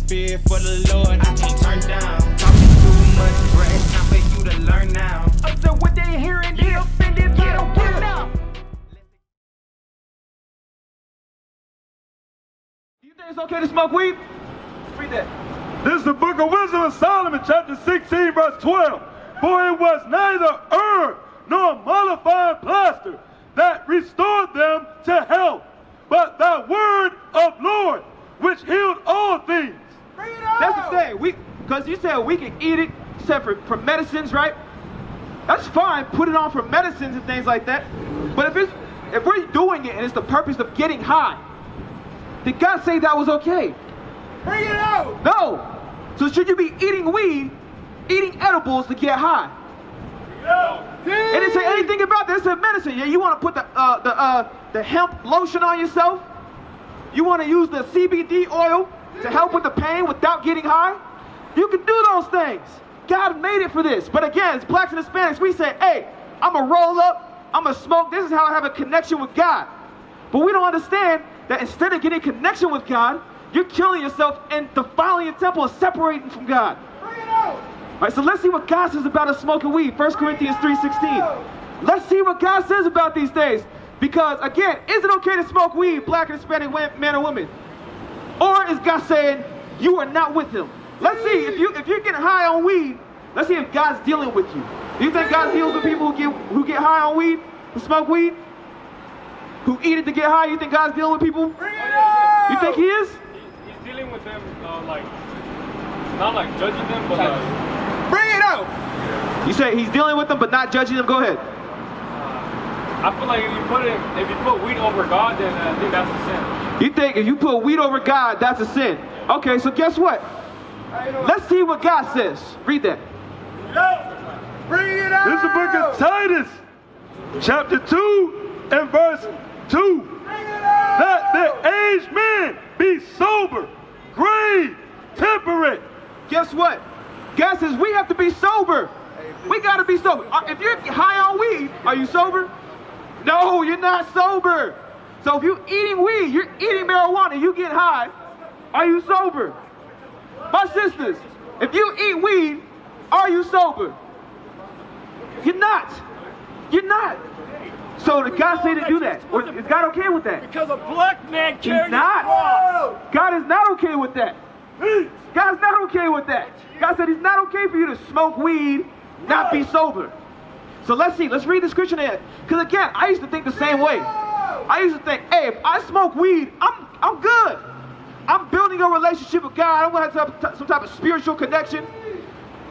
spirit for the Lord, I can't turn down. Talking too much, bruh, it's time for you to learn now. So what they hearing, they offended, get on now. Do you think it's okay to smoke weed? Read that. This is the book of Wisdom of Solomon, chapter 16, verse 12. For it was neither herb nor mollifying plaster that restored them to health, but the word of Lord, which healed all things. That's the thing. Because you said we can eat it, you said for medicines, right? That's fine. Put it on for medicines and things like that. But if we're doing it and it's the purpose of getting high, did God say that was okay? Bring it out! No. So should you be eating weed, eating edibles to get high? It didn't say anything about this. It said medicine. Yeah, you want to put the hemp lotion on yourself? You want to use the CBD oil to help with the pain without getting high? You can do those things. God made it for this. But again, as blacks and Hispanics, we say, hey, I'm going to roll up, I'm going to smoke. This is how I have a connection with God. But we don't understand that instead of getting connection with God, you're killing yourself and defiling your temple and separating from God. Bring it out! All right, so let's see what God says about us smoking weed. 1 Corinthians 3:16. Let's see what God says about these things. Because, again, is it okay to smoke weed, black and Hispanic men or women? Or is God saying, you are not with him? Let's see, if you're getting high on weed, let's see if God's dealing with you. Do you think God deals with people who get high on weed, who smoke weed? Who eat it to get high? You think God's dealing with people? You think he is? He's dealing with them, like, not like judging them, but like... Bring it out! You say he's dealing with them, but not judging them? Go ahead. I feel like if you put weed over God, then I think that's a sin. You think if you put weed over God, that's a sin? Okay, so guess what? Let's see what God says. Read that. Bring it out! This is the book of Titus, chapter 2 and verse 2. That the aged man be sober, grave, temperate. Guess what? God says we have to be sober. We got to be sober. If you're high on weed, are you sober? No, you're not sober. So if you're eating weed, you're eating marijuana, you get high, are you sober? My sisters, if you eat weed, are you sober? You're not. You're not. So did God say to do that? Or is God okay with that? Because a black man carries not. cross. God is not okay with that. God's not okay with that. God said he's not okay for you to smoke weed, not be sober. So let's see. Let's read the scripture there. Because again, I used to think the same way. I used to think, hey, if I smoke weed, I'm good. I'm building a relationship with God. I'm going to have some type of spiritual connection.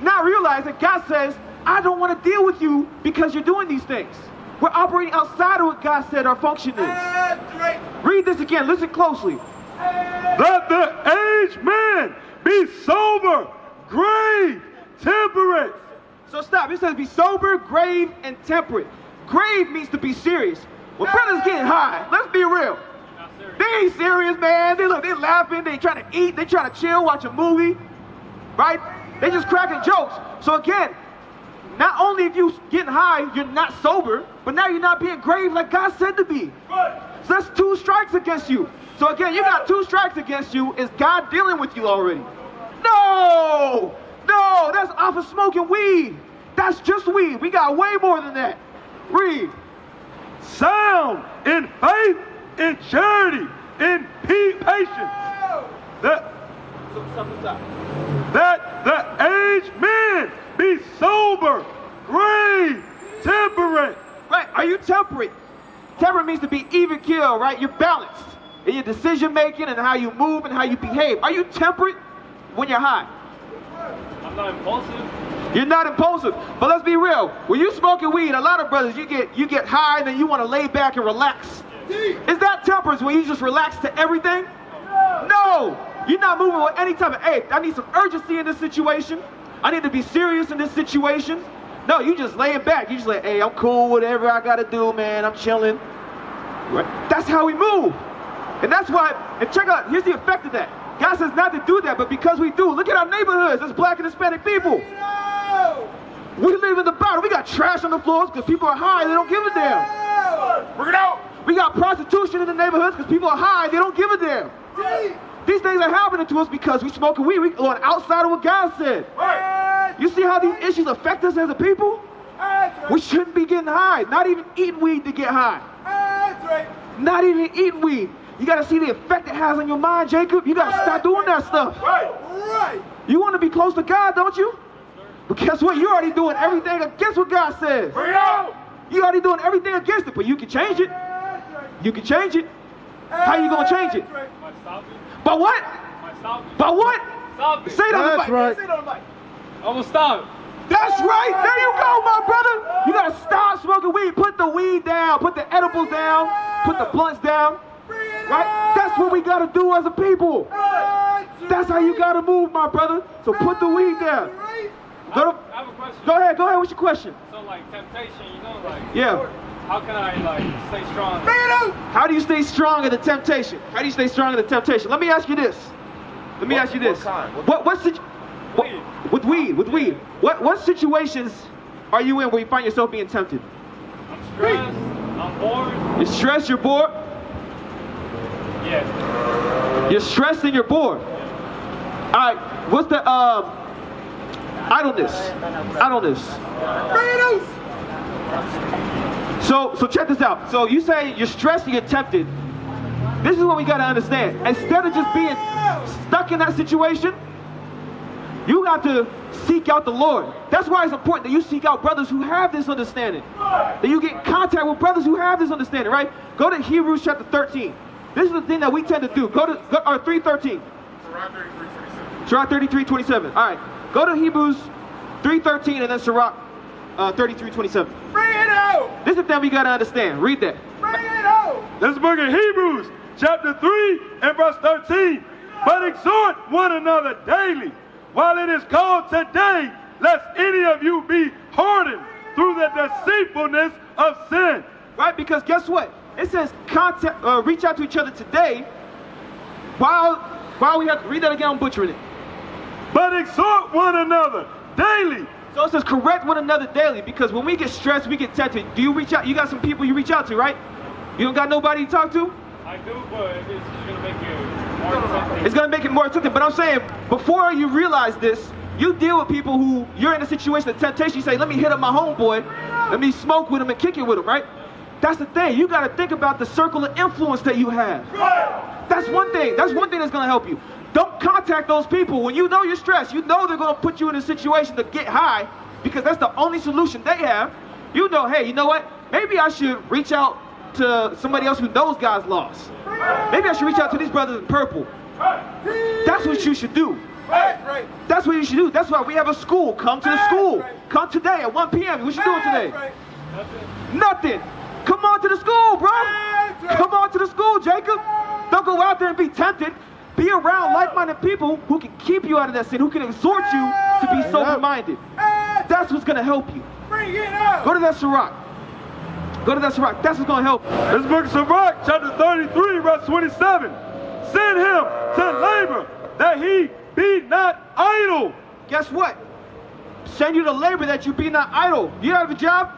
Not realize that God says, I don't want to deal with you because you're doing these things. We're operating outside of what God said our function is. Read this again. Listen closely. That the aged man be sober, grave, temperate. So stop. It says be sober, grave, and temperate. Grave means to be serious. When brothers getting high, let's be real. They ain't serious, man. They laughing. They trying to eat. They trying to chill, watch a movie, right? They just cracking jokes. So again, not only if you getting high, you're not sober, but now you're not being grave like God said to be. So that's 2 strikes against you. So again, you got 2 strikes against you. Is God dealing with you already? No, that's off of smoking weed. That's just weed. We got way more than that. Read. Sound in faith, in charity, in patience. That the aged man be sober, grave, temperate. Right, are you temperate? Temperate means to be even keel, right? You're balanced in your decision making and how you move and how you behave. Are you temperate when you're high? I'm not impulsive. You're not impulsive. But let's be real. When you smoking weed, a lot of brothers, you get high and then you want to lay back and relax. Is that temperance when you just relax to everything? No. You're not moving with any type of, hey, I need some urgency in this situation. I need to be serious in this situation. No, you just laying back. You just like, hey, I'm cool, whatever I got to do, man. I'm chilling. Right? That's how we move. And that's why, and check out, here's the effect of that. God says not to do that, but because we do, look at our neighborhoods as black and Hispanic people. We live in the bottom. We got trash on the floors because people are high, they don't give a damn. Bring it out. We got prostitution in the neighborhoods because people are high, they don't give a damn. These things are happening to us because we smoking weed. We going outside of what God said. You see how these issues affect us as a people? We shouldn't be getting high. Not even eating weed to get high. Not even eating weed. You got to see the effect it has on your mind, Jacob. You got to stop doing that stuff. You want to be close to God, don't you? But guess what? You're already doing everything against what God says. You're already doing everything against it, but you can change it. You can change it. How you going to change it? By what? By what? Say it on the mic. right. Say it on the mic. I'm gonna stop. That's right. There you go, my brother. You got to stop smoking weed. Put the weed down. Put the edibles down. Put the blunts down. Right? That's what we got to do as a people. That's how you got to move, my brother. So put the weed down. I have a question. Go ahead. What's your question? So like temptation, you know, like Yeah. how can I like stay strong? How do you stay strong in the temptation? How do you stay strong in the temptation? Let me ask you this. With weed. What situations are you in where you find yourself being tempted? I'm stressed. I'm bored. You're stressed. You're bored. Yeah. You're stressed and you're bored. All right. What's the idleness? So check this out. So you say you're stressed and you're tempted. This is what we got to understand. Instead of just being stuck in that situation, you got to seek out the Lord. That's why it's important that you seek out brothers who have this understanding. That you get in contact with brothers who have this understanding, right? Go to Hebrews chapter 13. This is the thing that we tend to do. Go to 3:13. Sirach 33:27. All right. Go to Hebrews 3:13 and then Sirach 33:27. Bring it out! This is the thing we got to understand. Read that. Bring it out! This is the book of Hebrews, chapter 3 and verse 13. But exhort one another daily, while it is called today, lest any of you be hardened through the deceitfulness of sin. Right? Because guess what? It says reach out to each other today while we have to read that again, I'm butchering it. But exhort one another daily. So it says correct one another daily, because when we get stressed, we get tempted. Do you reach out? You got some people you reach out to, right? You don't got nobody to talk to? I do, but it's gonna make it more tempting. It's gonna make it more tempting. But I'm saying, before you realize this, you deal with people who you're in a situation of temptation. You say, let me hit up my homeboy, let me smoke with him and kick it with him, right? That's the thing. You got to think about the circle of influence that you have. That's one thing. That's one thing that's going to help you. Don't contact those people when you know you're stressed. You know they're going to put you in a situation to get high, because that's the only solution they have. You know, hey, you know what? Maybe I should reach out to somebody else who knows God's laws. Maybe I should reach out to these brothers in purple. That's what you should do. That's what you should do. That's why we have a school. Come to the school. Come today at 1 p.m. What you doing today? Nothing. Come on to the school, bro. Come on to the school, Jacob. Don't go out there and be tempted. Be around like-minded people who can keep you out of that sin, who can exhort you to be sober-minded. That's what's going to help you. Go to that Sirach. Go to that Sirach. That's what's going to help you. This book of Sirach, chapter 33, verse 27. Send him to labor, that he be not idle. Guess what? Send you to labor that you be not idle. You have a job?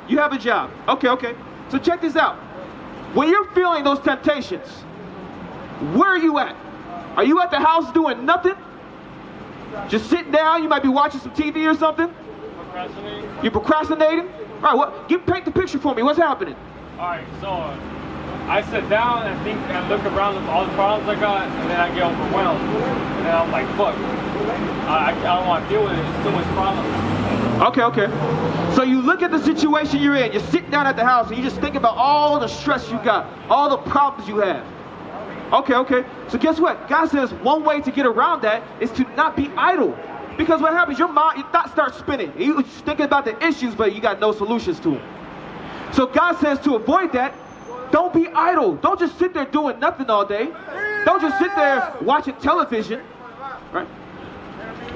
You have a job. Okay. So check this out. When you're feeling those temptations, where are you at? Are you at the house doing nothing? Just sitting down? You might be watching some TV or something? Procrastinating. You're procrastinating? All right, paint the picture for me. What's happening? Alright, so I sit down and think and look around at all the problems I got, and then I get overwhelmed. And then I'm like, fuck. I don't want to deal with it. It's too much problem. Okay. So you look at the situation you're in. You're sitting down at the house and you just think about all the stress you got, all the problems you have. Okay. So guess what? God says one way to get around that is to not be idle. Because what happens, your thoughts start spinning. You're just thinking about the issues, but you got no solutions to them. So God says to avoid that, don't be idle. Don't just sit there doing nothing all day. Don't just sit there watching television. Right?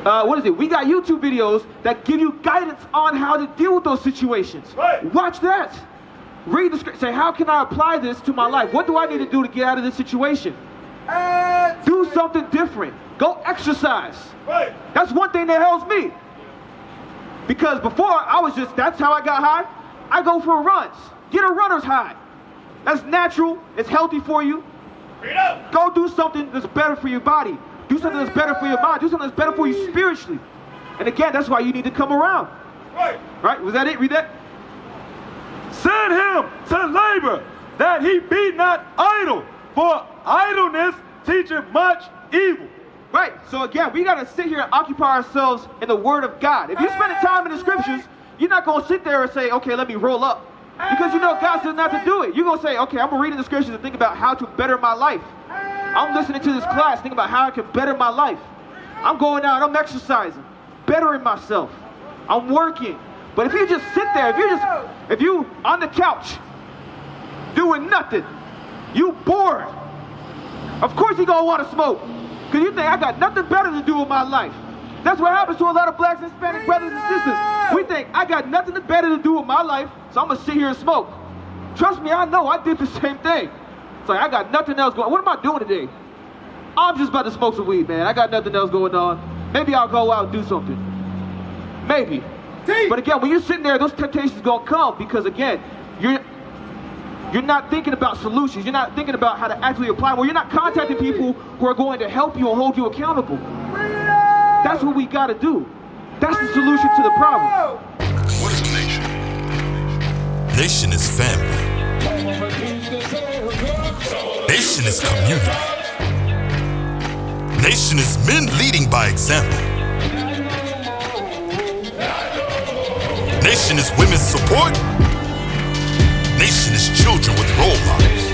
We got YouTube videos that give you guidance on how to deal with those situations. Watch that. Read the script. Say, how can I apply this to my life? What do I need to do to get out of this situation? Do something different. Go exercise. That's one thing that helps me. Because before, that's how I got high. I go for runs. Get a runner's high. That's natural. It's healthy for you. Go do something that's better for your body. Do something that's better for your mind. Do something that's better for you spiritually. And again, that's why you need to come around. Right? Was that it? Read that. Send him to labor, that he be not idle, for idleness teacheth much evil. Right. So again, we got to sit here and occupy ourselves in the Word of God. If you're spending time in the Scriptures, you're not going to sit there and say, okay, let me roll up. Because you know God says not to do it. You're going to say, okay, I'm going to read in the Scriptures and think about how to better my life. I'm listening to this class, thinking about how I can better my life. I'm going out, I'm exercising, bettering myself. I'm working. But if you just sit there, if you on the couch doing nothing, you bored, of course you're going to want to smoke. Because you think, I got nothing better to do with my life. That's what happens to a lot of blacks and Hispanic brothers and sisters. We think, I got nothing better to do with my life, so I'm going to sit here and smoke. Trust me, I know, I did the same thing. It's like, I got nothing else going on. What am I doing today? I'm just about to smoke some weed, man. I got nothing else going on. Maybe I'll go out and do something. Maybe. But again, when you're sitting there, those temptations going to come because, again, you're not thinking about solutions. You're not thinking about how to actually apply them. Or you're not contacting people who are going to help you and hold you accountable. That's what we got to do. That's the solution to the problem. What is a nation? Nation is family. Nation is community. Nation is men leading by example. Nation is women's support. Nation is children with role models.